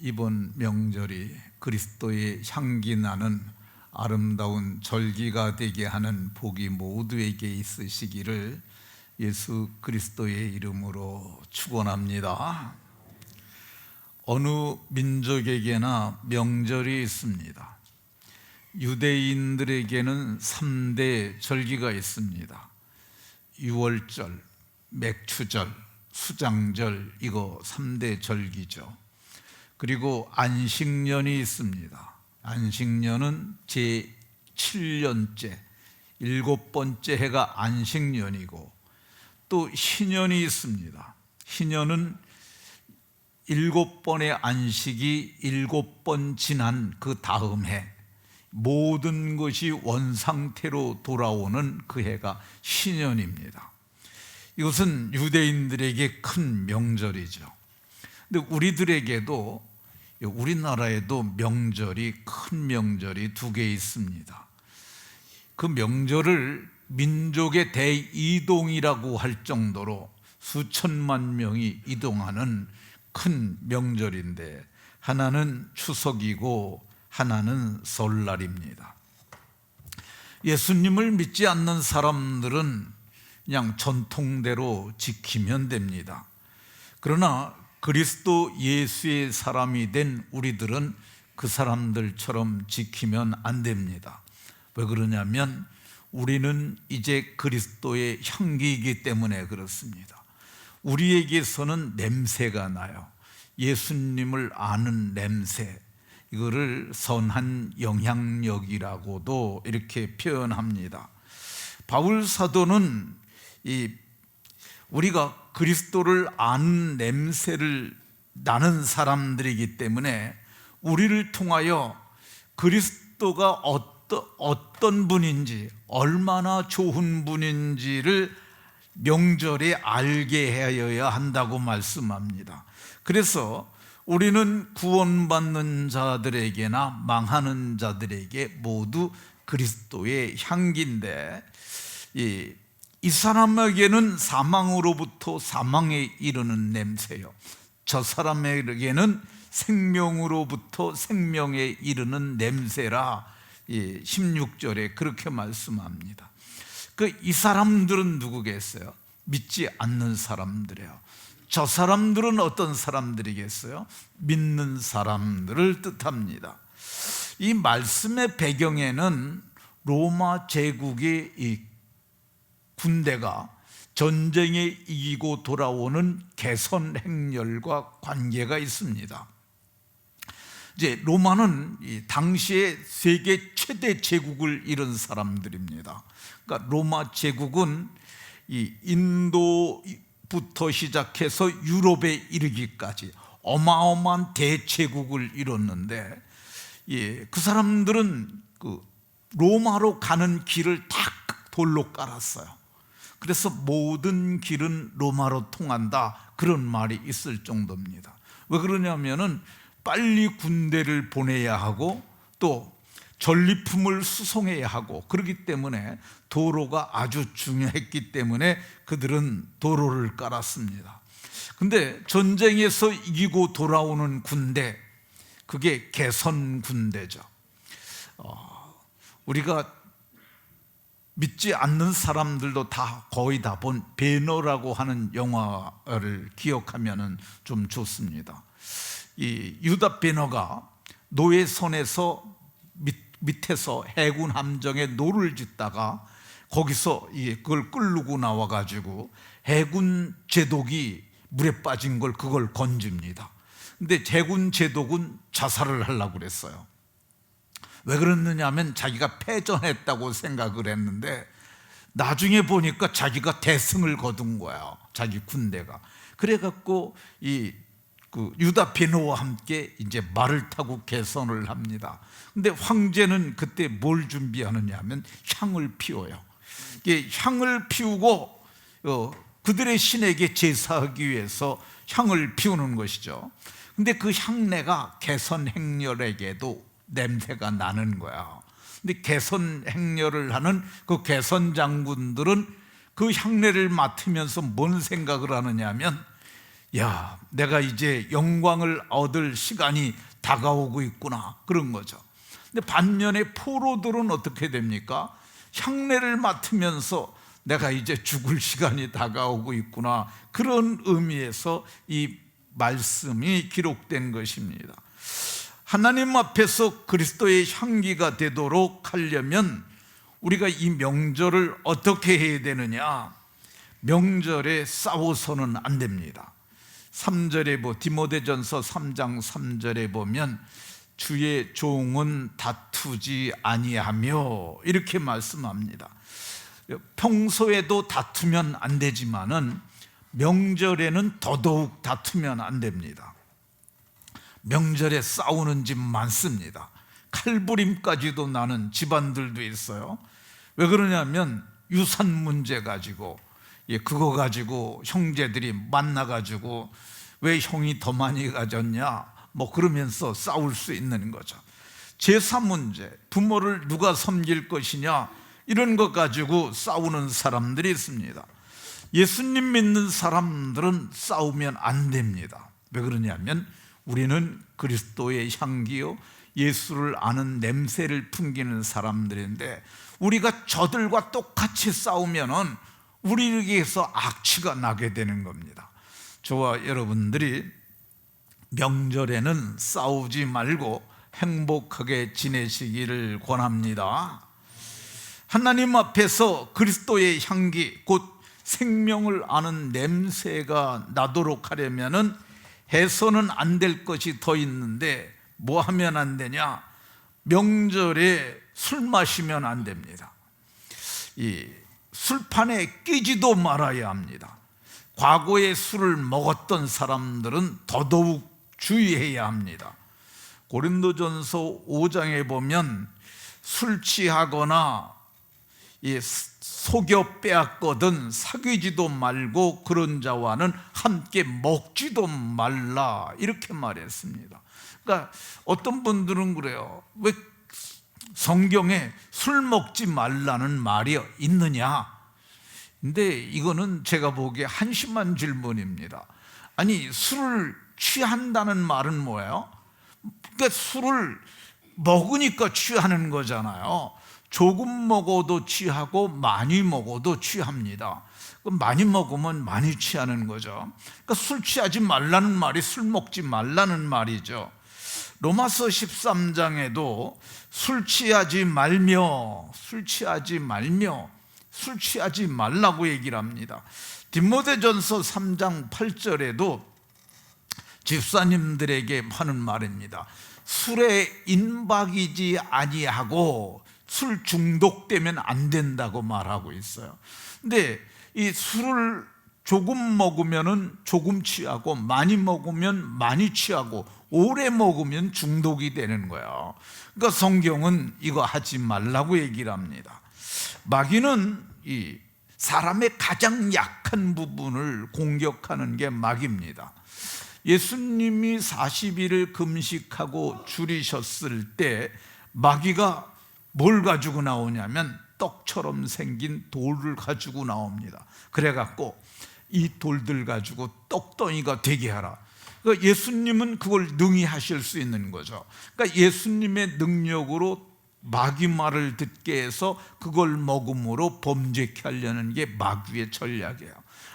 이번 명절이 그리스도의 향기 나는 아름다운 절기가 되게 하는 복이 모두에게 있으시기를 예수 그리스도의 이름으로 축원합니다. 어느 민족에게나 명절이 있습니다. 유대인들에게는 3대 절기가 있습니다. 유월절, 맥추절, 수장절, 이거 3대 절기죠. 그리고 안식년이 있습니다. 안식년은 제7년째 7번째 해가 안식년이고, 또 희년이 있습니다. 희년은 7번의 안식이 7번 지난 그 다음 해, 모든 것이 원상태로 돌아오는 그 해가 희년입니다. 이것은 유대인들에게 큰 명절이죠. 근데 우리들에게도, 우리나라에도 명절이, 큰 명절이 2개 있습니다. 그 명절을 민족의 대이동이라고 할 정도로 수천만 명이 이동하는 큰 명절인데, 하나는 추석이고 하나는 설날입니다. 예수님을 믿지 않는 사람들은 그냥 전통대로 지키면 됩니다. 그러나 그리스도 예수의 사람이 된 우리들은 그 사람들처럼 지키면 안 됩니다. 왜 그러냐면 우리는 이제 그리스도의 향기이기 때문에 그렇습니다. 우리에게서는 냄새가 나요. 예수님을 아는 냄새, 이거를 선한 영향력이라고도 이렇게 표현합니다. 바울 사도는 우리가 그리스도를 아는 냄새를 나는 사람들이기 때문에 우리를 통하여 그리스도가 어떤 분인지, 얼마나 좋은 분인지를 명절에 알게 하여야 한다고 말씀합니다. 그래서 우리는 구원받는 자들에게나 망하는 자들에게 모두 그리스도의 향기인데, 이 사람에게는 사망으로부터 사망에 이르는 냄새요, 저 사람에게는 생명으로부터 생명에 이르는 냄새라 16절에 그렇게 말씀합니다. 이 사람들은 누구겠어요? 믿지 않는 사람들이에요. 저 사람들은 어떤 사람들이겠어요? 믿는 사람들을 뜻합니다. 이 말씀의 배경에는 로마 제국의 이 군대가 전쟁에 이기고 돌아오는 개선 행렬과 관계가 있습니다. 이제 로마는 당시에 세계 최대 제국을 이룬 사람들입니다. 그러니까 로마 제국은 인도부터 시작해서 유럽에 이르기까지 어마어마한 대제국을 이뤘는데, 그 사람들은 로마로 가는 길을 다 돌로 깔았어요. 그래서 모든 길은 로마로 통한다, 그런 말이 있을 정도입니다. 왜 그러냐면은 빨리 군대를 보내야 하고 또 전리품을 수송해야 하고, 그렇기 때문에 도로가 아주 중요했기 때문에 그들은 도로를 깔았습니다. 근데 전쟁에서 이기고 돌아오는 군대, 그게 개선 군대죠. 우리가 믿지 않는 사람들도 거의 다 본 배너라고 하는 영화를 기억하면 좀 좋습니다. 이 유다 배너가 노예 손에서 밑에서 해군 함정에 노를 짓다가 거기서 그걸 끌고 나와가지고 해군 제독이 물에 빠진 그걸 건집니다. 근데 해군 제독은 자살을 하려고 그랬어요. 왜 그랬느냐 하면 자기가 패전했다고 생각을 했는데, 나중에 보니까 자기가 대승을 거둔 거예요, 자기 군대가. 그래갖고 유다 베너와 함께 이제 말을 타고 개선을 합니다. 근데 황제는 그때 뭘 준비하느냐 하면 향을 피워요. 향을 피우고 그들의 신에게 제사하기 위해서 향을 피우는 것이죠. 근데 그 향내가 개선 행렬에게도 냄새가 나는 거야. 근데 개선 행렬을 하는 그 개선 장군들은 그 향내를 맡으면서 뭔 생각을 하느냐 하면, 야, 내가 이제 영광을 얻을 시간이 다가오고 있구나, 그런 거죠. 근데 반면에 포로들은 어떻게 됩니까? 향내를 맡으면서 내가 이제 죽을 시간이 다가오고 있구나, 그런 의미에서 이 말씀이 기록된 것입니다. 하나님 앞에서 그리스도의 향기가 되도록 하려면 우리가 이 명절을 어떻게 해야 되느냐? 명절에 싸워서는 안 됩니다. 3절에 디모데전서 3장 3절에 보면 주의 종은 다투지 아니하며, 이렇게 말씀합니다. 평소에도 다투면 안 되지만은 명절에는 더더욱 다투면 안 됩니다. 명절에 싸우는 집 많습니다. 칼부림까지도 나는 집안들도 있어요. 왜 그러냐면 유산 문제 가지고, 그거 가지고 형제들이 만나가지고 왜 형이 더 많이 가졌냐, 그러면서 싸울 수 있는 거죠. 제사 문제, 부모를 누가 섬길 것이냐, 이런 것 가지고 싸우는 사람들이 있습니다. 예수님 믿는 사람들은 싸우면 안 됩니다. 왜 그러냐면 우리는 그리스도의 향기요, 예수를 아는 냄새를 풍기는 사람들인데, 우리가 저들과 똑같이 싸우면은 우리에게서 악취가 나게 되는 겁니다. 저와 여러분들이 명절에는 싸우지 말고 행복하게 지내시기를 권합니다. 하나님 앞에서 그리스도의 향기, 곧 생명을 아는 냄새가 나도록 하려면은 해서는 안 될 것이 더 있는데, 뭐 하면 안 되냐? 명절에 술 마시면 안 됩니다. 이 술판에 끼지도 말아야 합니다. 과거에 술을 먹었던 사람들은 더더욱 주의해야 합니다. 고린도전서 5장에 보면 술 취하거나 속여 빼앗거든 사귀지도 말고 그런 자와는 함께 먹지도 말라, 이렇게 말했습니다. 그러니까 어떤 분들은 그래요. 왜 성경에 술 먹지 말라는 말이 있느냐? 근데 이거는 제가 보기에 한심한 질문입니다. 아니, 술을 취한다는 말은 뭐예요? 그러니까 술을 먹으니까 취하는 거잖아요. 조금 먹어도 취하고 많이 먹어도 취합니다. 많이 먹으면 많이 취하는 거죠. 그러니까 술 취하지 말라는 말이 술 먹지 말라는 말이죠. 로마서 13장에도 술 취하지 말라고 얘기를 합니다. 디모데전서 3장 8절에도 집사님들에게 하는 말입니다. 술에 임박이지 아니하고 술 중독되면 안 된다고 말하고 있어요. 근데 이 술을 조금 먹으면 조금 취하고, 많이 먹으면 많이 취하고, 오래 먹으면 중독이 되는 거예요. 그러니까 성경은 이거 하지 말라고 얘기를 합니다. 마귀는 이 사람의 가장 약한 부분을 공격하는 게 마귀입니다. 예수님이 40일을 금식하고 줄이셨을 때 마귀가 뭘 가지고 나오냐면 떡처럼 생긴 돌을 가지고 나옵니다. 그래갖고 이 돌들 가지고 떡덩이가 되게 하라. 그러니까 예수님은 그걸 능히 하실 수 있는 거죠. 그러니까 예수님의 능력으로 마귀 말을 듣게 해서 그걸 먹음으로 범죄케 하려는 게 마귀의 전략이에요.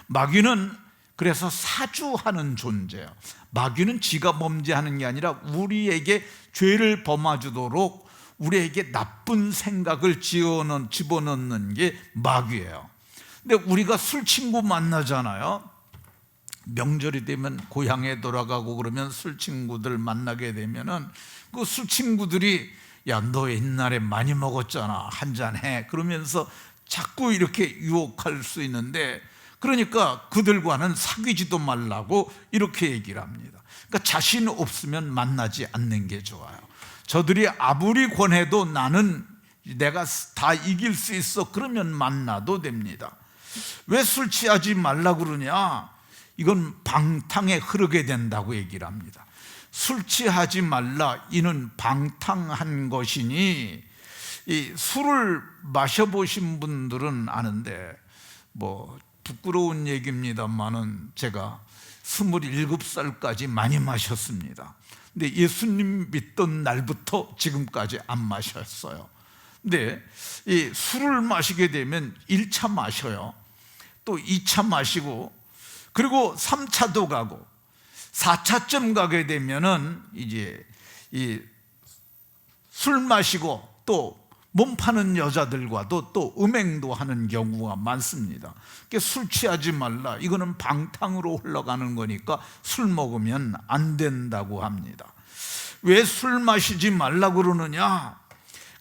마귀는 그래서 사주하는 존재예요. 마귀는 지가 범죄하는 게 아니라 우리에게 죄를 범하주도록 우리에게 나쁜 생각을 집어넣는 게 마귀예요. 근데 우리가 술 친구 만나잖아요. 명절이 되면 고향에 돌아가고 그러면 술 친구들 만나게 되면은 그 술 친구들이 야, 너 옛날에 많이 먹었잖아, 한 잔 해, 그러면서 자꾸 이렇게 유혹할 수 있는데, 그러니까 그들과는 사귀지도 말라고 이렇게 얘기를 합니다. 그러니까 자신 없으면 만나지 않는 게 좋아요. 저들이 아무리 권해도 나는 내가 다 이길 수 있어, 그러면 만나도 됩니다. 왜 술 취하지 말라고 그러냐? 이건 방탕에 흐르게 된다고 얘기를 합니다. 술 취하지 말라, 이는 방탕한 것이니, 이 술을 마셔보신 분들은 아는데, 부끄러운 얘기입니다만은 제가 27살까지 많이 마셨습니다. 근데 예수님 믿던 날부터 지금까지 안 마셨어요. 근데 이 술을 마시게 되면 1차 마셔요. 또 2차 마시고, 그리고 3차도 가고 4차쯤 가게 되면은 이제 이 술 마시고 또 몸 파는 여자들과도 또 음행도 하는 경우가 많습니다. 그러니까 술 취하지 말라, 이거는 방탕으로 흘러가는 거니까 술 먹으면 안 된다고 합니다. 왜 술 마시지 말라 그러느냐?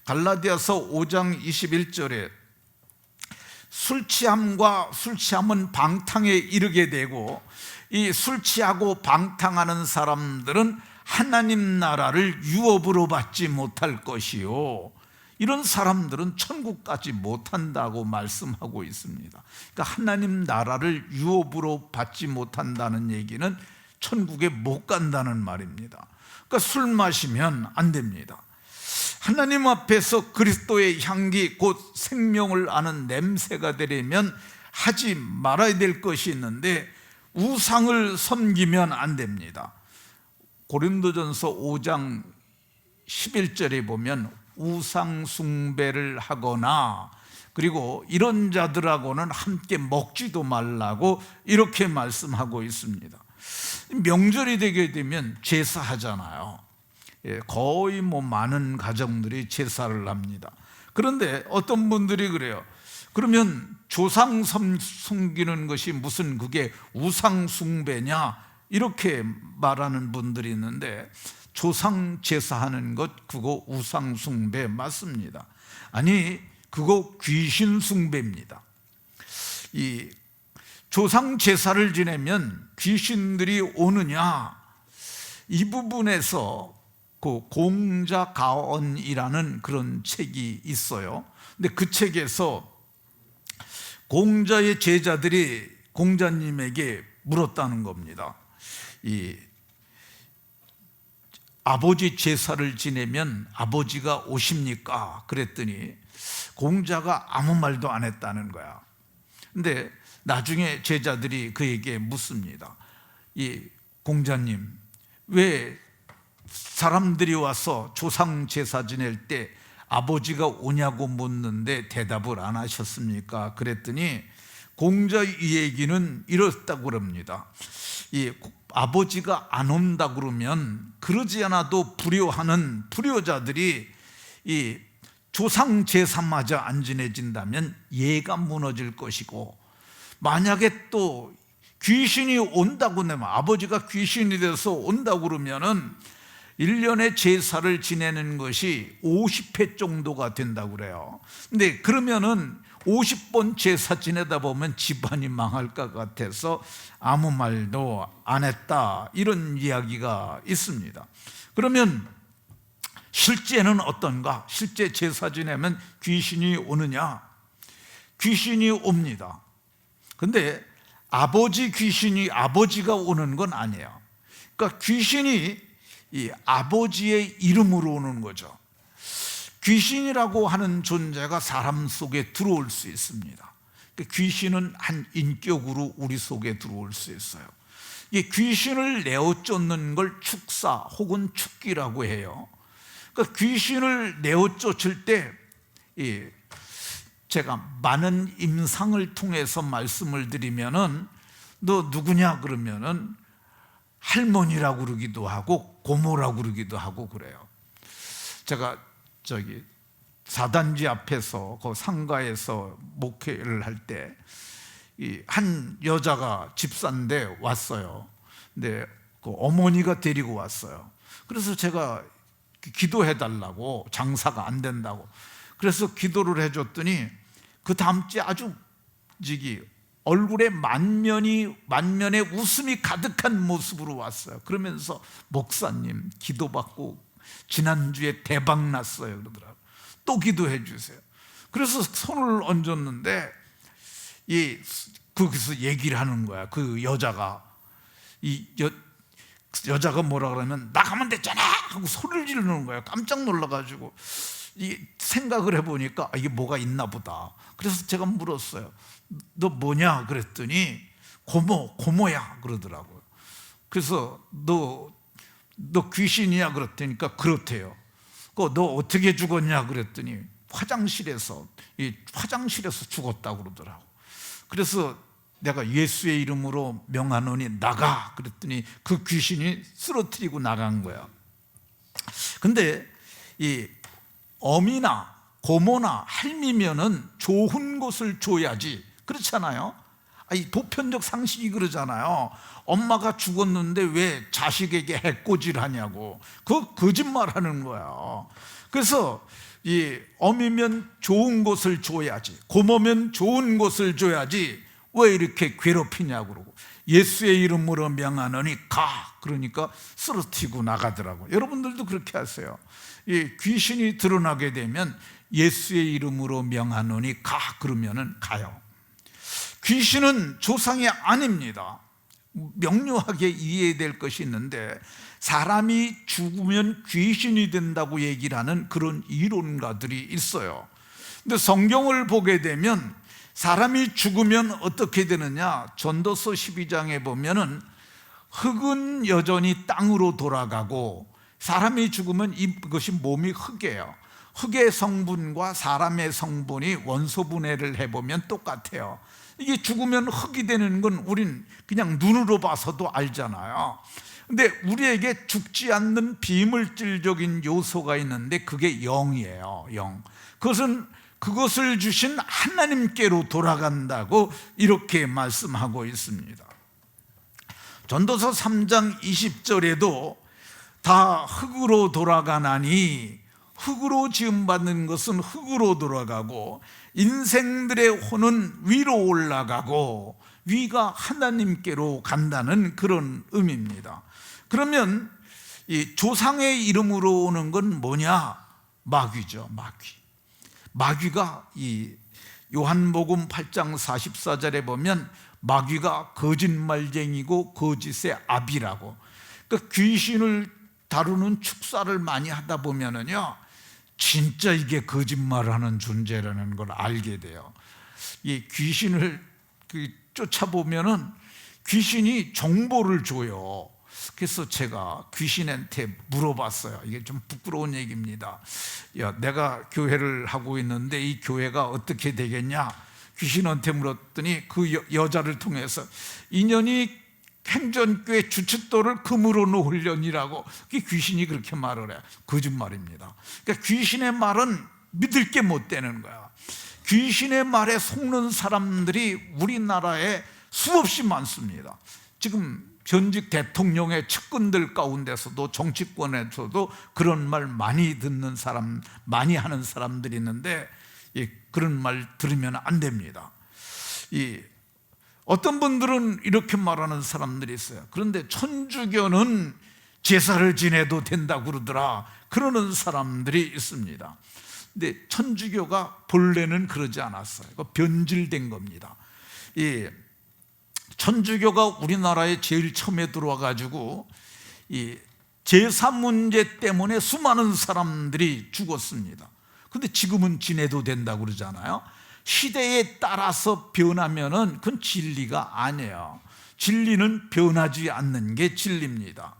갈라디아서 5장 21절에 술 취함은 방탕에 이르게 되고, 이 술 취하고 방탕하는 사람들은 하나님 나라를 유업으로 받지 못할 것이요, 이런 사람들은 천국 가지 못한다고 말씀하고 있습니다. 그러니까 하나님 나라를 유업으로 받지 못한다는 얘기는 천국에 못 간다는 말입니다. 그러니까 술 마시면 안 됩니다. 하나님 앞에서 그리스도의 향기, 곧 생명을 아는 냄새가 되려면 하지 말아야 될 것이 있는데, 우상을 섬기면 안 됩니다. 고린도전서 5장 11절에 보면 우상 숭배를 하거나, 그리고 이런 자들하고는 함께 먹지도 말라고 이렇게 말씀하고 있습니다. 명절이 되게 되면 제사하잖아요. 거의 많은 가정들이 제사를 합니다. 그런데 어떤 분들이 그래요. 그러면 조상 섬기는 것이 무슨 그게 우상 숭배냐, 이렇게 말하는 분들이 있는데, 조상 제사하는 것 그거 우상 숭배 맞습니다. 아니, 그거 귀신 숭배입니다. 이 조상 제사를 지내면 귀신들이 오느냐, 이 부분에서 그 공자가언이라는 그런 책이 있어요. 근데 그 책에서 공자의 제자들이 공자님에게 물었다는 겁니다. 이 아버지 제사를 지내면 아버지가 오십니까? 그랬더니 공자가 아무 말도 안 했다는 거야. 근데 나중에 제자들이 그에게 묻습니다. 이 공자님, 왜 사람들이 와서 조상 제사 지낼 때 아버지가 오냐고 묻는데 대답을 안 하셨습니까? 그랬더니 공자 이 얘기는 이렇다고 그럽니다. 이 아버지가 안 온다 그러면 그러지 않아도 불효하는 불효자들이 이 조상 제사마저 안 지내진다면 예가 무너질 것이고, 만약에 또 귀신이 온다고 하면, 아버지가 귀신이 돼서 온다고 그러면은 1년에 제사를 지내는 것이 50회 정도가 된다고 그래요. 근데 그러면은 50번 제사 지내다 보면 집안이 망할 것 같아서 아무 말도 안 했다, 이런 이야기가 있습니다. 그러면 실제는 어떤가? 실제 제사 지내면 귀신이 오느냐? 귀신이 옵니다. 근데 아버지 귀신이 아버지가 오는 건 아니에요. 그러니까 귀신이 이 아버지의 이름으로 오는 거죠. 귀신이라고 하는 존재가 사람 속에 들어올 수 있습니다. 귀신은 한 인격으로 우리 속에 들어올 수 있어요. 이 귀신을 내어 쫓는 걸 축사 혹은 축기라고 해요. 그러니까 귀신을 내어 쫓을 때 제가 많은 임상을 통해서 말씀을 드리면은, 너 누구냐 그러면은 할머니라고 그러기도 하고 고모라고 그러기도 하고 그래요. 제가 사단지 앞에서 그 상가에서 목회를 할 때 한 여자가 집사인데 왔어요. 근데 그 어머니가 데리고 왔어요. 그래서 제가 기도해 달라고, 장사가 안 된다고, 그래서 기도를 해줬더니 그 다음 주에 아주 얼굴에 만면에 웃음이 가득한 모습으로 왔어요. 그러면서 목사님 기도받고 지난주에 대박 났어요 그러더라고요. 또 기도해 주세요. 그래서 손을 얹었는데 거기서 얘기를 하는 거야. 그 여자가 여자가 뭐라 그러면 나가면 됐잖아 하고 소리를 지르는 거예요. 깜짝 놀라가지고 생각을 해보니까 이게 뭐가 있나 보다. 그래서 제가 물었어요. 너 뭐냐 그랬더니 고모야 그러더라고요. 그래서 너 귀신이야 그랬더니까 그렇대요. 너 어떻게 죽었냐 그랬더니 화장실에서 죽었다고 그러더라고. 그래서 내가 예수의 이름으로 명하노니 나가 그랬더니 그 귀신이 쓰러뜨리고 나간 거야. 근데 이 어미나 고모나 할미면은 좋은 것을 줘야지, 그렇잖아요. 이 보편적 상식이 그러잖아요. 엄마가 죽었는데 왜 자식에게 해코지를 하냐고. 그거 거짓말 하는 거야. 그래서 이 어미면 좋은 것을 줘야지, 고모면 좋은 것을 줘야지 왜 이렇게 괴롭히냐고 그러고, 예수의 이름으로 명하노니 가 그러니까 쓰러뜨리고 나가더라고. 여러분들도 그렇게 하세요. 이 귀신이 드러나게 되면 예수의 이름으로 명하노니 가 그러면은 가요. 귀신은 조상이 아닙니다. 명료하게 이해될 것이 있는데, 사람이 죽으면 귀신이 된다고 얘기를 하는 그런 이론가들이 있어요. 근데 성경을 보게 되면 사람이 죽으면 어떻게 되느냐, 전도서 12장에 보면은 흙은 여전히 땅으로 돌아가고, 사람이 죽으면 이것이 몸이 흙이에요. 흙의 성분과 사람의 성분이 원소 분해를 해보면 똑같아요. 이게 죽으면 흙이 되는 건 우린 그냥 눈으로 봐서도 알잖아요. 근데 우리에게 죽지 않는 비물질적인 요소가 있는데 그게 영이에요. 영. 그것을 주신 하나님께로 돌아간다고 이렇게 말씀하고 있습니다. 전도서 3장 20절에도 다 흙으로 돌아가나니, 흙으로 지음받는 것은 흙으로 돌아가고 인생들의 혼은 위로 올라가고, 위가 하나님께로 간다는 그런 의미입니다. 그러면 이 조상의 이름으로 오는 건 뭐냐? 마귀죠. 마귀가 이 요한복음 8장 44절에 보면 마귀가 거짓말쟁이고 거짓의 아비라고. 그러니까 귀신을 다루는 축사를 많이 하다 보면은요, 진짜 이게 거짓말하는 존재라는 걸 알게 돼요. 이 귀신을 쫓아보면은 귀신이 정보를 줘요. 그래서 제가 귀신한테 물어봤어요. 이게 좀 부끄러운 얘기입니다. 야, 내가 교회를 하고 있는데 이 교회가 어떻게 되겠냐? 귀신한테 물었더니 그 여자를 통해서 인연이 행전교회 주춧돌을 금으로 놓으려니라고. 귀신이 그렇게 말을 해요. 거짓말입니다. 그러니까 귀신의 말은 믿을 게 못 되는 거야. 귀신의 말에 속는 사람들이 우리나라에 수없이 많습니다. 지금 전직 대통령의 측근들 가운데서도, 정치권에서도 그런 말 많이 듣는 사람, 많이 하는 사람들이 있는데, 그런 말 들으면 안 됩니다. 어떤 분들은 이렇게 말하는 사람들이 있어요. 그런데 천주교는 제사를 지내도 된다고 그러더라, 그러는 사람들이 있습니다. 근데 천주교가 본래는 그러지 않았어요. 변질된 겁니다. 천주교가 우리나라에 제일 처음에 들어와 가지고 이 제사 문제 때문에 수많은 사람들이 죽었습니다. 근데 지금은 지내도 된다고 그러잖아요. 시대에 따라서 변하면은 그건 진리가 아니에요. 진리는 변하지 않는 게 진리입니다.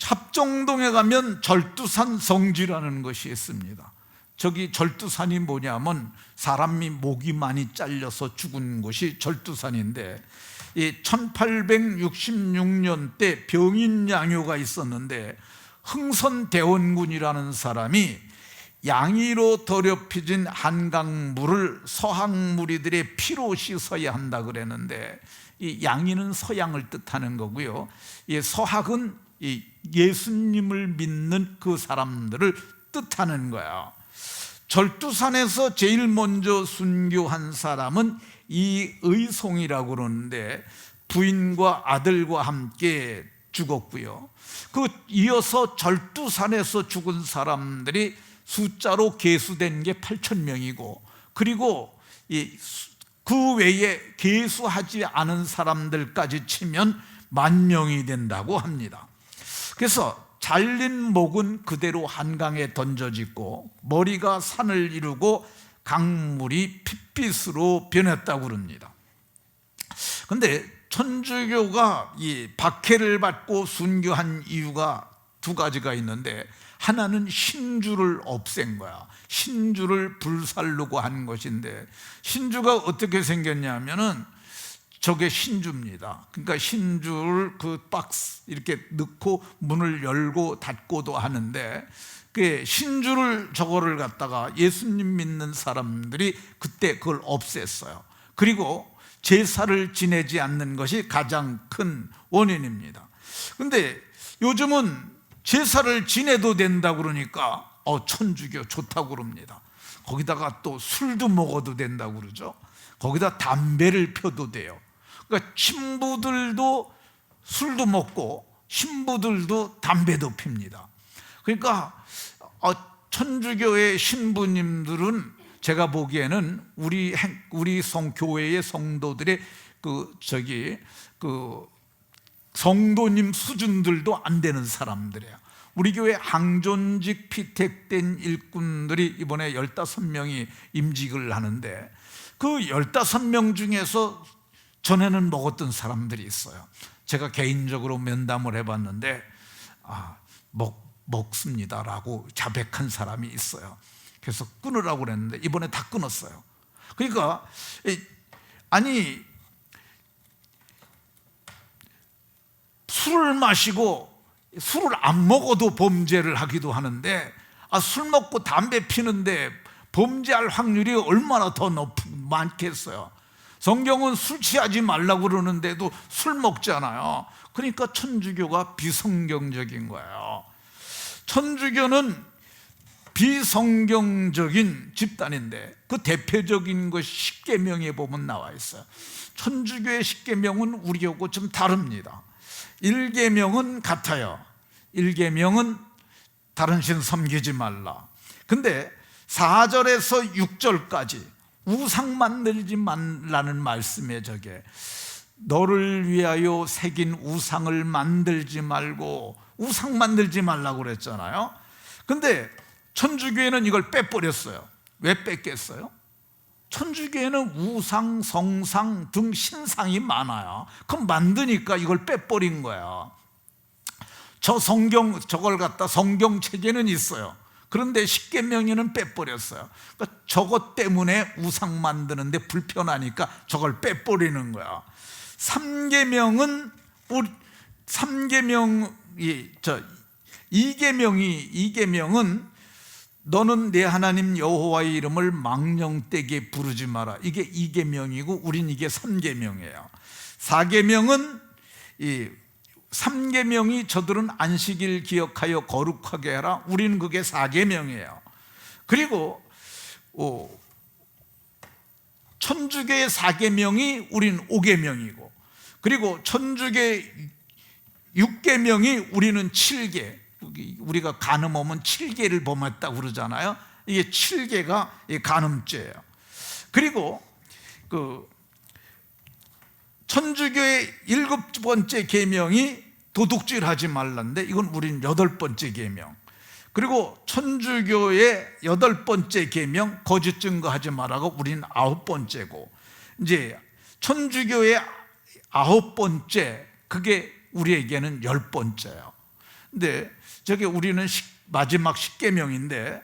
합정동에 가면 절두산 성지라는 것이 있습니다. 저기 절두산이 뭐냐면 사람이 목이 많이 잘려서 죽은 곳이 절두산인데, 1866년 때 병인양요가 있었는데, 흥선대원군이라는 사람이 양이로 더럽혀진 한강물을 서항무리들의 피로 씻어야 한다 그랬는데, 이 양이는 서양을 뜻하는 거고요, 이 서학은 이 예수님을 믿는 그 사람들을 뜻하는 거예요. 절두산에서 제일 먼저 순교한 사람은 이의송이라고 그러는데, 부인과 아들과 함께 죽었고요. 이어서 절두산에서 죽은 사람들이 숫자로 계수된 게 8,000명이고, 그리고 그 외에 계수하지 않은 사람들까지 치면 10,000명이 된다고 합니다. 그래서 잘린 목은 그대로 한강에 던져지고, 머리가 산을 이루고 강물이 핏빛으로 변했다고 그럽니다. 그런데 천주교가 이 박해를 받고 순교한 이유가 두 가지가 있는데, 하나는 신주를 없앤 거야. 신주를 불살르고 한 것인데, 신주가 어떻게 생겼냐면은 저게 신주입니다. 그러니까 신주를 그 박스 이렇게 넣고 문을 열고 닫고도 하는데, 그 신주를 저거를 갖다가 예수님 믿는 사람들이 그때 그걸 없앴어요. 그리고 제사를 지내지 않는 것이 가장 큰 원인입니다. 근데 요즘은 제사를 지내도 된다 그러니까 천주교 좋다고 그럽니다. 거기다가 또 술도 먹어도 된다고 그러죠. 거기다 담배를 펴도 돼요. 그러니까 신부들도 술도 먹고 신부들도 담배도 핍니다. 그러니까 천주교의 신부님들은 제가 보기에는 우리 교회의 성도들의 성도님 수준들도 안 되는 사람들이에요. 우리 교회 항존직 피택된 일꾼들이 이번에 15명이 임직을 하는데, 그 15명 중에서 전에는 먹었던 사람들이 있어요. 제가 개인적으로 면담을 해봤는데 먹습니다라고 자백한 사람이 있어요. 그래서 끊으라고 그랬는데 이번에 다 끊었어요. 그러니까 아니, 술을 마시고 술을 안 먹어도 범죄를 하기도 하는데, 술 먹고 담배 피는데 범죄할 확률이 얼마나 더 많겠어요. 성경은 술 취하지 말라고 그러는데도 술 먹잖아요. 그러니까 천주교가 비성경적인 거예요. 천주교는 비성경적인 집단인데 그 대표적인 것이 십계명에 보면 나와 있어요. 천주교의 십계명은 우리하고 좀 다릅니다. 1계명은 같아요. 1계명은 다른 신 섬기지 말라. 근데 4절에서 6절까지 우상 만들지 말라는 말씀에 저게 너를 위하여 새긴 우상을 만들지 말고, 우상 만들지 말라고 그랬잖아요. 근데 천주교회는 이걸 빼버렸어요. 왜 뺐겠어요? 천주교회는 우상, 성상 등 신상이 많아요. 그럼 만드니까 이걸 빼버린 거야. 저걸 갖다 성경 체계는 있어요. 그런데 십계명에는 빼버렸어요. 그러니까 저것 때문에 우상 만드는데 불편하니까 저걸 빼버리는 거야. 3계명은 2계명은 너는 내 하나님 여호와의 이름을 망령되게 부르지 마라. 이게 2계명이고 우린 이게 3계명이에요. 4계명은 3계명이 저들은 안식일 기억하여 거룩하게 하라. 우리는 그게 4계명이에요. 그리고 천주교의 4계명이 우리는 5계명이고, 그리고 천주교의 6계명이 우리는 7계. 우리가 간음 오면 7계를 범했다고 그러잖아요. 이게 7계가 간음죄예요. 그리고 천주교의 7번째 계명이 도둑질 하지 말란데 이건 우린 8번째 계명. 그리고 천주교의 8번째 계명 거짓 증거하지 말라고 우린 9번째고, 이제 천주교의 9번째 그게 우리에게는 10번째예요. 근데 저게 우리는 마지막 10계명인데,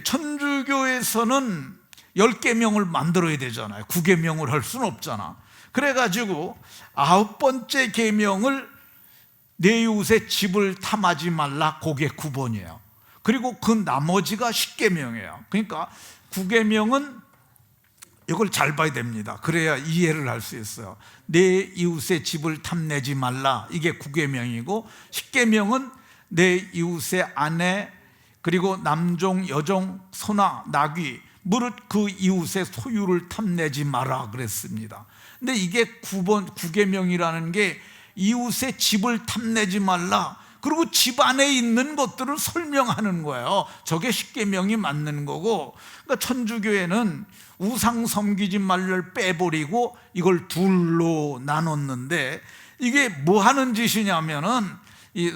천주교에서는 10계명을 만들어야 되잖아요. 9계명을 할 수는 없잖아. 그래가지고 9번째 계명을 내 이웃의 집을 탐하지 말라, 그게 9번이에요. 그리고 그 나머지가 10계명이에요. 그러니까 9계명은 이걸 잘 봐야 됩니다. 그래야 이해를 할 수 있어요. 내 이웃의 집을 탐내지 말라, 이게 9계명이고, 10계명은 내 이웃의 아내, 그리고 남종, 여종, 소나 나귀, 무릇 그 이웃의 소유를 탐내지 마라 그랬습니다. 근데 이게 9계명이라는 게 이웃의 집을 탐내지 말라, 그리고 집 안에 있는 것들을 설명하는 거예요. 저게 10계명이 맞는 거고, 그러니까 천주교회는 우상 섬기지 말를 빼버리고 이걸 둘로 나눴는데, 이게 뭐 하는 짓이냐면은 이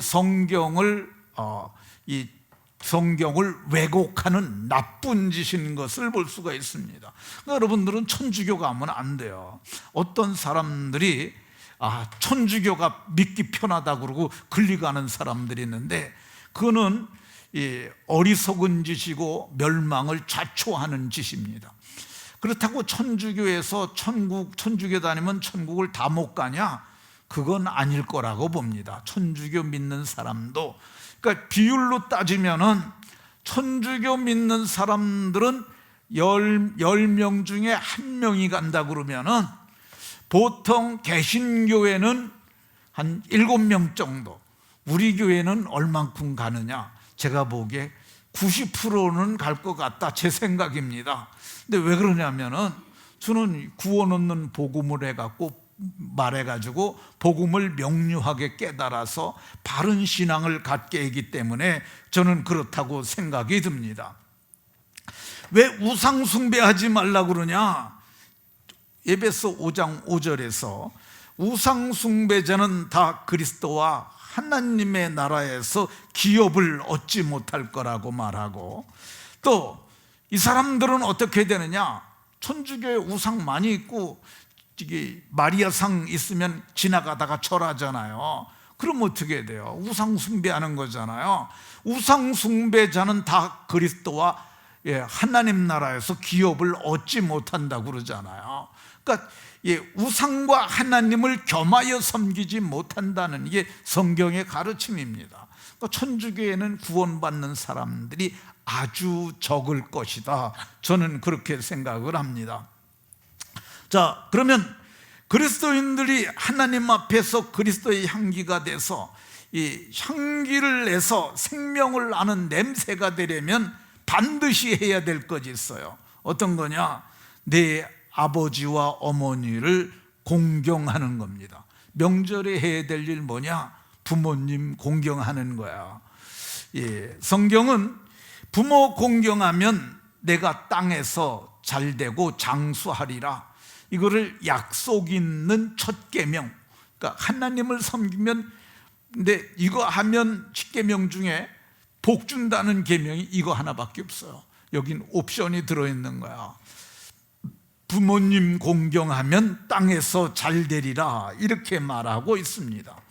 성경을 왜곡하는 나쁜 짓인 것을 볼 수가 있습니다. 그러니까 여러분들은 천주교 가면 안 돼요. 어떤 사람들이 천주교가 믿기 편하다 그러고 끌려가는 사람들이 있는데, 그거는 어리석은 짓이고 멸망을 자초하는 짓입니다. 그렇다고 천주교에서 천주교 다니면 천국을 다 못 가냐? 그건 아닐 거라고 봅니다. 천주교 믿는 사람도, 그러니까 비율로 따지면은 천주교 믿는 사람들은 10명 중에 1명이 간다 그러면은, 보통 개신교회는 한 7명 정도, 우리 교회는 얼만큼 가느냐? 제가 보기에 90%는 갈 것 같다, 제 생각입니다. 근데 왜 그러냐면은, 저는 구원 얻는 복음을 말해가지고 복음을 명료하게 깨달아서 바른 신앙을 갖게 하기 때문에 저는 그렇다고 생각이 듭니다. 왜 우상 숭배하지 말라 그러냐? 에베소 5장 5절에서 우상 숭배자는 다 그리스도와 하나님의 나라에서 기업을 얻지 못할 거라고 말하고, 또 이 사람들은 어떻게 되느냐? 천주교에 우상 많이 있고 마리아상 있으면 지나가다가 절하잖아요. 그럼 어떻게 돼요? 우상 숭배하는 거잖아요. 우상 숭배자는 다 그리스도와 하나님 나라에서 기업을 얻지 못한다고 그러잖아요. 그러니까 우상과 하나님을 겸하여 섬기지 못한다는 게 성경의 가르침입니다. 그러니까 천주교에는 구원받는 사람들이 아주 적을 것이다, 저는 그렇게 생각을 합니다. 자, 그러면 그리스도인들이 하나님 앞에서 그리스도의 향기가 돼서 이 향기를 내서 생명을 아는 냄새가 되려면 반드시 해야 될 것이 있어요. 어떤 거냐? 내 아버지와 어머니를 공경하는 겁니다. 명절에 해야 될 일 뭐냐? 부모님 공경하는 거야. 성경은 부모 공경하면 내가 땅에서 잘되고 장수하리라, 이거를 약속 있는 첫 계명, 그러니까 하나님을 섬기면, 근데 이거 하면 10계명 중에 복 준다는 계명이 이거 하나밖에 없어요. 여긴 옵션이 들어있는 거야. 부모님 공경하면 땅에서 잘 되리라, 이렇게 말하고 있습니다.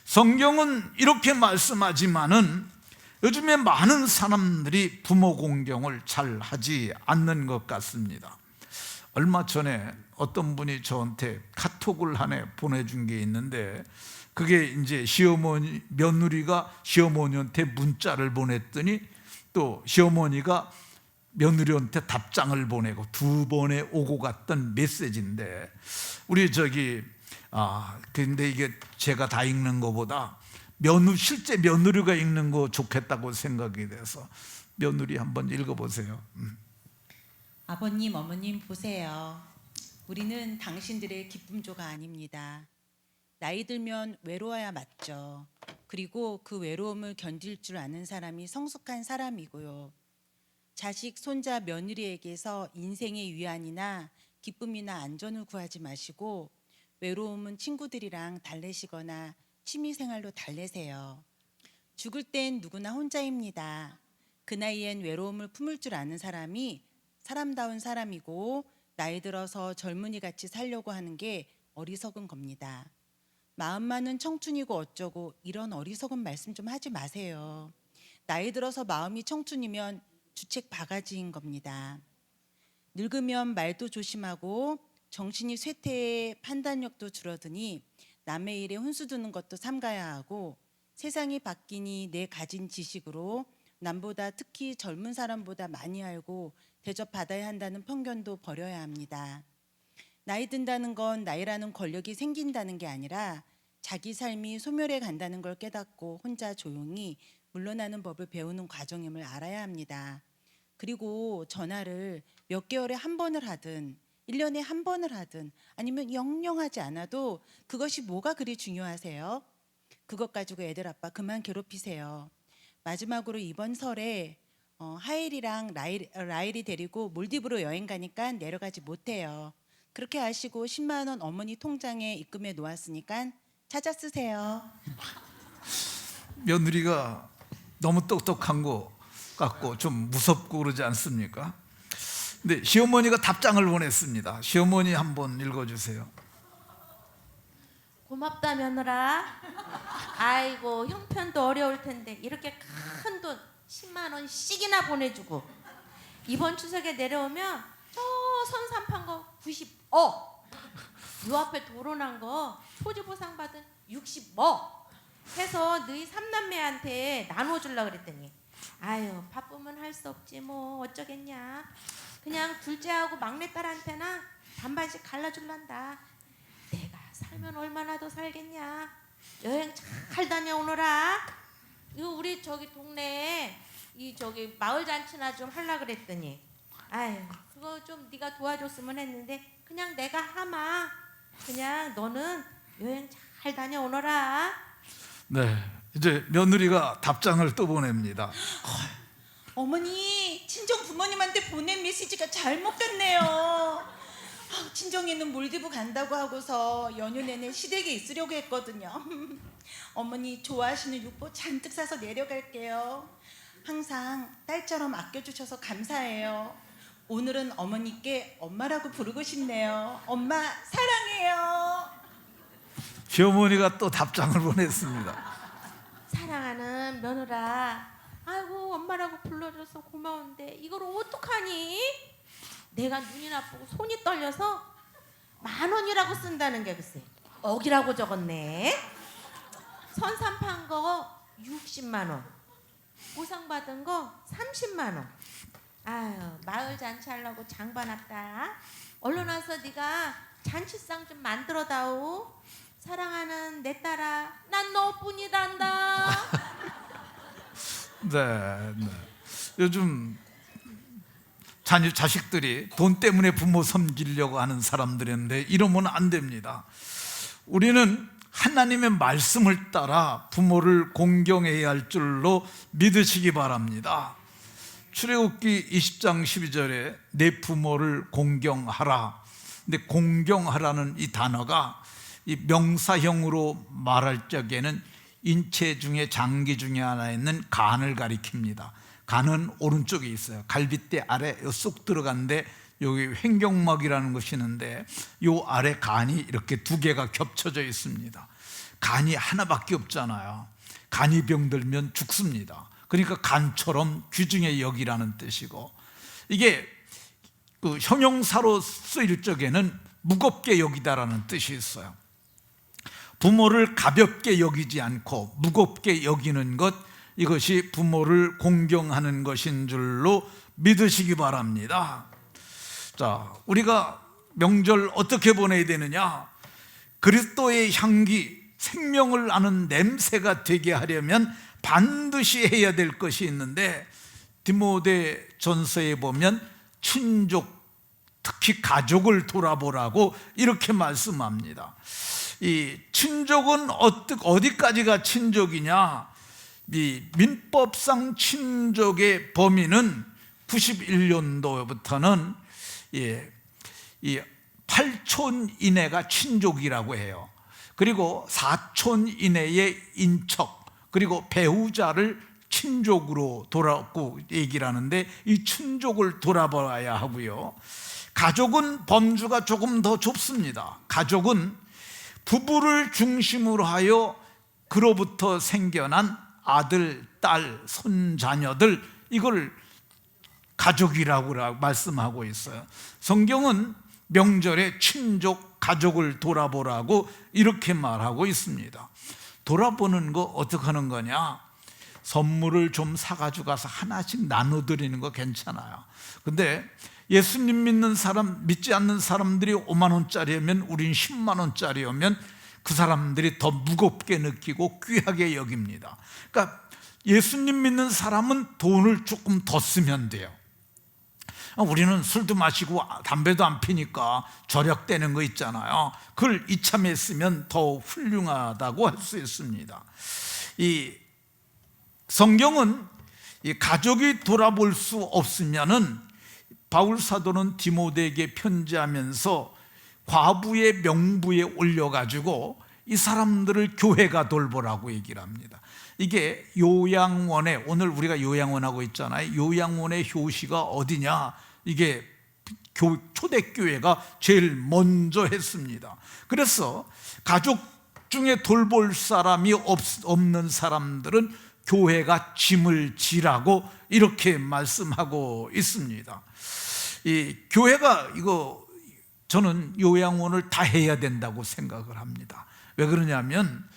성경은 이렇게 말씀하지만은 요즘에 많은 사람들이 부모 공경을 잘 하지 않는 것 같습니다. 얼마 전에 어떤 분이 저한테 카톡을 하나 보내준 게 있는데, 그게 이제 며느리가 시어머니한테 문자를 보냈더니 또 시어머니가 며느리한테 답장을 보내고, 두 번에 오고 갔던 메시지인데, 근데 이게 제가 다 읽는 것보다 실제 며느리가 읽는 거 좋겠다고 생각이 돼서 며느리 한번 읽어보세요. 아버님, 어머님 보세요. 우리는 당신들의 기쁨조가 아닙니다. 나이 들면 외로워야 맞죠. 그리고 그 외로움을 견딜 줄 아는 사람이 성숙한 사람이고요. 자식, 손자, 며느리에게서 인생의 위안이나 기쁨이나 안전을 구하지 마시고, 외로움은 친구들이랑 달래시거나 취미생활로 달래세요. 죽을 땐 누구나 혼자입니다. 그 나이엔 외로움을 품을 줄 아는 사람이 사람다운 사람이고, 나이 들어서 젊은이같이 살려고 하는 게 어리석은 겁니다. 마음만은 청춘이고 어쩌고 이런 어리석은 말씀 좀 하지 마세요. 나이 들어서 마음이 청춘이면 주책 바가지인 겁니다. 늙으면 말도 조심하고 정신이 쇠퇴해 판단력도 줄어드니 남의 일에 혼수 두는 것도 삼가야 하고, 세상이 바뀌니 내 가진 지식으로 남보다, 특히 젊은 사람보다 많이 알고 대접받아야 한다는 편견도 버려야 합니다. 나이 든다는 건 나이라는 권력이 생긴다는 게 아니라 자기 삶이 소멸해 간다는 걸 깨닫고 혼자 조용히 물러나는 법을 배우는 과정임을 알아야 합니다. 그리고 전화를 몇 개월에 한 번을 하든 1년에 한 번을 하든 아니면 영영 하지 않아도 그것이 뭐가 그리 중요하세요? 그것 가지고 애들 아빠 그만 괴롭히세요. 마지막으로 이번 설에 하일이랑 라일이 데리고 몰디브로 여행 가니까 내려가지 못해요. 그렇게 하시고 10만 원 어머니 통장에 입금해 놓았으니까 찾아 쓰세요. 며느리가 너무 똑똑한 것 같고 좀 무섭고 그러지 않습니까? 근데 시어머니가 답장을 보냈습니다. 시어머니 한번 읽어주세요. 고맙다 며느라. 아이고 형편도 어려울 텐데 이렇게 큰 돈 10만 원씩이나 보내주고 이번 추석에 내려오면 저 선산판 거 90억 요 앞에 도로 난 거 토지 보상 받은 60억 해서 너희 삼남매한테 나눠주려고 그랬더니 아유 바쁘면 할 수 없지 뭐 어쩌겠냐 그냥 둘째하고 막내딸한테나 반반씩 갈라줄란다. 내가 살면 얼마나 더 살겠냐. 여행 잘 다녀오너라. 이거 우리 저기 동네에 이 저기 마을 잔치나 좀 하려 그랬더니 아유 그거 좀 네가 도와줬으면 했는데 그냥 내가 하마. 그냥 너는 여행 잘 다녀오너라. 네, 이제 며느리가 답장을 또 보냅니다. 어머니, 친정 부모님한테 보낸 메시지가 잘못 갔네요. 친정에는 몰디브 간다고 하고서 연휴 내내 시댁에 있으려고 했거든요. 어머니 좋아하시는 육포 잔뜩 사서 내려갈게요. 항상 딸처럼 아껴주셔서 감사해요. 오늘은 어머니께 엄마라고 부르고 싶네요. 엄마 사랑해요. 시어머니가 또 답장을 보냈습니다. 사랑하는 며느라, 아이고 엄마라고 불러줘서 고마운데 이걸 어떡하니? 내가 눈이 나쁘고 손이 떨려서 10,000원이라고 쓴다는 게 글쎄 억이라고 적었네. 선산판 거 60만 원, 보상받은 거 30만 원. 아유 마을 잔치 하려고 장봐놨다. 얼른 와서 네가 잔치상 좀 만들어다오. 사랑하는 내 딸아, 난 너뿐이란다. 네, 네. 요즘 자식들이 돈 때문에 부모 섬기려고 하는 사람들인데 이러면 안 됩니다. 우리는 하나님의 말씀을 따라 부모를 공경해야 할 줄로 믿으시기 바랍니다. 출애굽기 20장 12절에 내 부모를 공경하라. 근데 공경하라는 이 단어가 이 명사형으로 말할 적에는 인체 중에 장기 중에 하나 있는 간을 가리킵니다. 간은 오른쪽에 있어요. 갈비뼈 아래 쏙 들어간데 여기 횡격막이라는 것이 있는데 요 아래 간이 이렇게 두 개가 겹쳐져 있습니다. 간이 하나밖에 없잖아요. 간이 병들면 죽습니다. 그러니까 간처럼 귀중히 여기라는 뜻이고, 이게 그 형용사로 쓰일 적에는 무겁게 여기다라는 뜻이 있어요. 부모를 가볍게 여기지 않고 무겁게 여기는 것, 이것이 부모를 공경하는 것인 줄로 믿으시기 바랍니다. 자, 우리가 명절 어떻게 보내야 되느냐? 그리스도의 향기, 생명을 아는 냄새가 되게 하려면 반드시 해야 될 것이 있는데, 디모데 전서에 보면 친족, 특히 가족을 돌아보라고 이렇게 말씀합니다. 이 친족은 어디까지가 친족이냐? 이 민법상 친족의 범위는 91년도부터는 이 8촌 이내가 친족이라고 해요. 그리고 4촌 이내의 인척, 그리고 배우자를 친족으로 돌아보고 얘기를 하는데, 이 친족을 돌아봐야 하고요. 가족은 범주가 조금 더 좁습니다. 가족은 부부를 중심으로 하여 그로부터 생겨난 아들, 딸, 손, 자녀들, 이걸 가족이라고 말씀하고 있어요. 성경은 명절에 친족, 가족을 돌아보라고 이렇게 말하고 있습니다. 돌아보는 거 어떻게 하는 거냐? 선물을 좀 사가지고 가서 하나씩 나눠드리는 거 괜찮아요. 근데 예수님 믿는 사람, 믿지 않는 사람들이 5만 원짜리면 우린 10만 원짜리면 그 사람들이 더 무겁게 느끼고 귀하게 여깁니다. 그러니까 예수님 믿는 사람은 돈을 조금 더 쓰면 돼요. 우리는 술도 마시고 담배도 안 피니까 절약되는 거 있잖아요. 그걸 이참에 쓰면 더 훌륭하다고 할 수 있습니다. 이 성경은 이 가족이 돌아볼 수 없으면은 바울 사도는 디모데에게 편지하면서 과부의 명부에 올려가지고 이 사람들을 교회가 돌보라고 얘기를 합니다. 이게 요양원에, 오늘 우리가 요양원하고 있잖아요. 요양원의 효시가 어디냐? 이게 초대교회가 제일 먼저 했습니다. 그래서 가족 중에 돌볼 사람이 없는 사람들은 교회가 짐을 지라고 이렇게 말씀하고 있습니다. 이 교회가 저는 요양원을 다 해야 된다고 생각을 합니다. 왜 그러냐면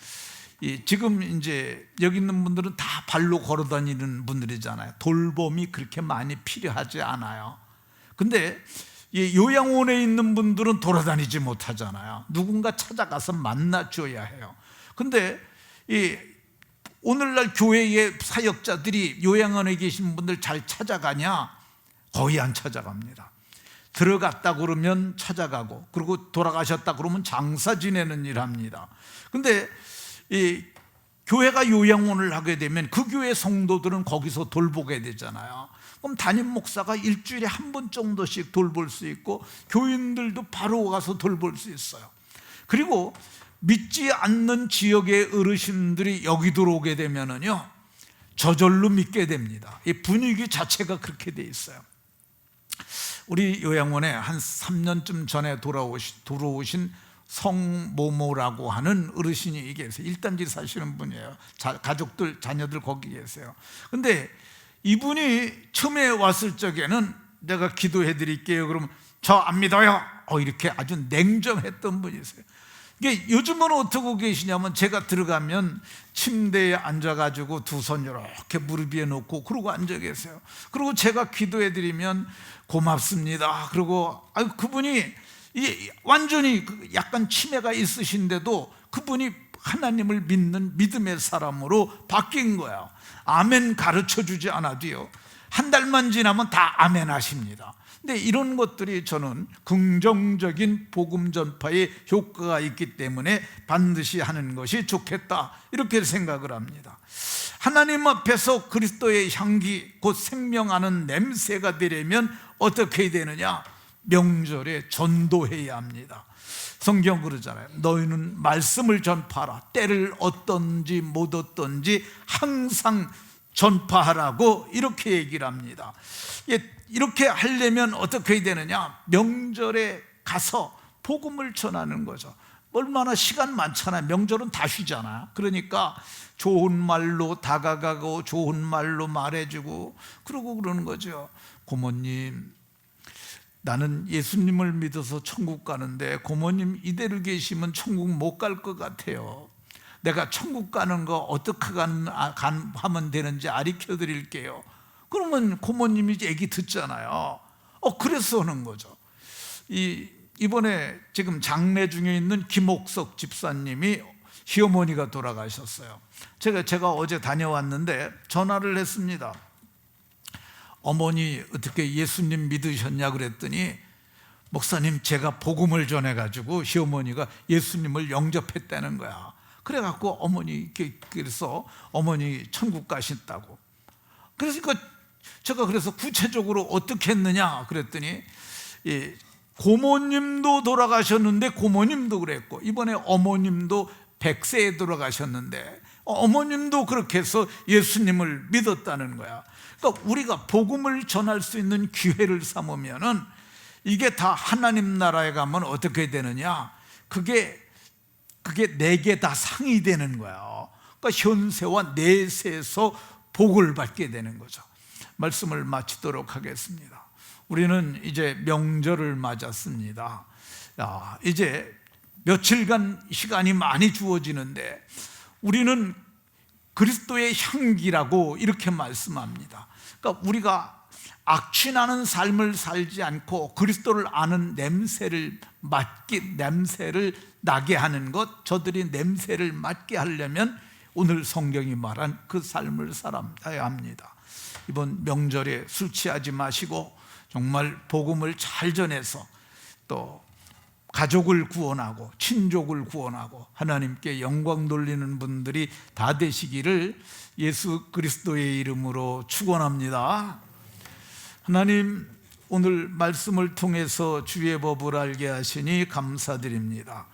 지금 이제 여기 있는 분들은 다 발로 걸어 다니는 분들이잖아요. 돌봄이 그렇게 많이 필요하지 않아요. 근데 이 요양원에 있는 분들은 돌아다니지 못하잖아요. 누군가 찾아가서 만나줘야 해요. 근데 오늘날 교회의 사역자들이 요양원에 계신 분들 잘 찾아가냐? 거의 안 찾아갑니다. 들어갔다 그러면 찾아가고, 그리고 돌아가셨다 그러면 장사 지내는 일 합니다. 근데 이 교회가 요양원을 하게 되면 그 교회 성도들은 거기서 돌보게 되잖아요. 그럼 담임 목사가 일주일에 한 번 정도씩 돌볼 수 있고, 교인들도 바로 가서 돌볼 수 있어요. 그리고 믿지 않는 지역의 어르신들이 여기 들어오게 되면은요, 저절로 믿게 됩니다. 이 분위기 자체가 그렇게 돼 있어요. 우리 요양원에 한 3년쯤 전에 들어오신 성모모라고 하는 어르신이 계세요. 1단지 사시는 분이에요. 가족들, 자녀들 거기 계세요. 근데 이분이 처음에 왔을 적에는 내가 기도해 드릴게요. 그러면 저 안 믿어요. 이렇게 아주 냉정했던 분이세요. 이게 요즘은 어떻게 계시냐면, 제가 들어가면 침대에 앉아가지고 두 손 이렇게 무릎 위에 놓고 그러고 앉아 계세요. 그리고 제가 기도해 드리면 고맙습니다. 그리고 그분이 완전히 약간 치매가 있으신데도 그분이 하나님을 믿는 믿음의 사람으로 바뀐 거예요. 아멘 가르쳐 주지 않아도요, 한 달만 지나면 다 아멘 하십니다. 근데 이런 것들이 저는 긍정적인 복음 전파에 효과가 있기 때문에 반드시 하는 것이 좋겠다, 이렇게 생각을 합니다. 하나님 앞에서 그리스도의 향기, 곧 생명하는 냄새가 되려면 어떻게 해야 되느냐? 명절에 전도해야 합니다. 성경 그러잖아요. 너희는 말씀을 전파하라. 때를 얻든지 못 얻든지 항상 전파하라고 이렇게 얘기를 합니다. 이렇게 하려면 어떻게 해야 되느냐? 명절에 가서 복음을 전하는 거죠. 얼마나 시간 많잖아요. 명절은 다 쉬잖아요. 그러니까 좋은 말로 다가가고 좋은 말로 말해주고 그러고 그러는 거죠. 고모님, 나는 예수님을 믿어서 천국 가는데 고모님 이대로 계시면 천국 못 갈 것 같아요. 내가 천국 가는 거 어떻게 하면 되는지 가르쳐 드릴게요. 그러면 고모님이 얘기 듣잖아요. 그래서 하는 거죠. 이번에 지금 장례 중에 있는 김옥석 집사님이 시어머니가 돌아가셨어요. 제가 어제 다녀왔는데 전화를 했습니다. 어머니 어떻게 예수님 믿으셨냐 그랬더니, 목사님 제가 복음을 전해가지고 시어머니가 예수님을 영접했다는 거야. 그래갖고 그래서 어머니 천국 가신다고. 그러니까 제가 그래서 구체적으로 어떻게 했느냐 그랬더니, 고모님도 돌아가셨는데 고모님도 그랬고, 이번에 어머님도 100세에 돌아가셨는데 어머님도 그렇게 해서 예수님을 믿었다는 거야. 그러니까 우리가 복음을 전할 수 있는 기회를 삼으면은 이게 다 하나님 나라에 가면 어떻게 되느냐? 그게 내게 다 상이 되는 거야. 그러니까 현세와 내세에서 복을 받게 되는 거죠. 말씀을 마치도록 하겠습니다. 우리는 이제 명절을 맞았습니다. 이제 며칠간 시간이 많이 주어지는데 우리는 그리스도의 향기라고 이렇게 말씀합니다. 그러니까 우리가 악취나는 삶을 살지 않고 그리스도를 아는 냄새를 나게 하는 것, 저들이 냄새를 맡게 하려면 오늘 성경이 말한 그 삶을 살아야 합니다. 이번 명절에 술 취하지 마시고 정말 복음을 잘 전해서 또 가족을 구원하고 친족을 구원하고 하나님께 영광 돌리는 분들이 다 되시기를 예수 그리스도의 이름으로 축원합니다. 하나님, 오늘 말씀을 통해서 주의 법을 알게 하시니 감사드립니다.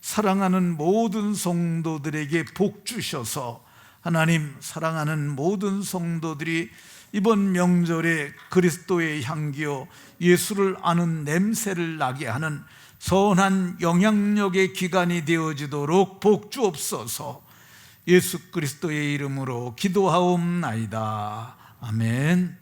사랑하는 모든 성도들에게 복 주셔서 하나님, 사랑하는 모든 성도들이 이번 명절에 그리스도의 향기요 예수를 아는 냄새를 나게 하는 선한 영향력의 기관이 되어지도록 복 주옵소서. 예수 그리스도의 이름으로 기도하옵나이다. 아멘.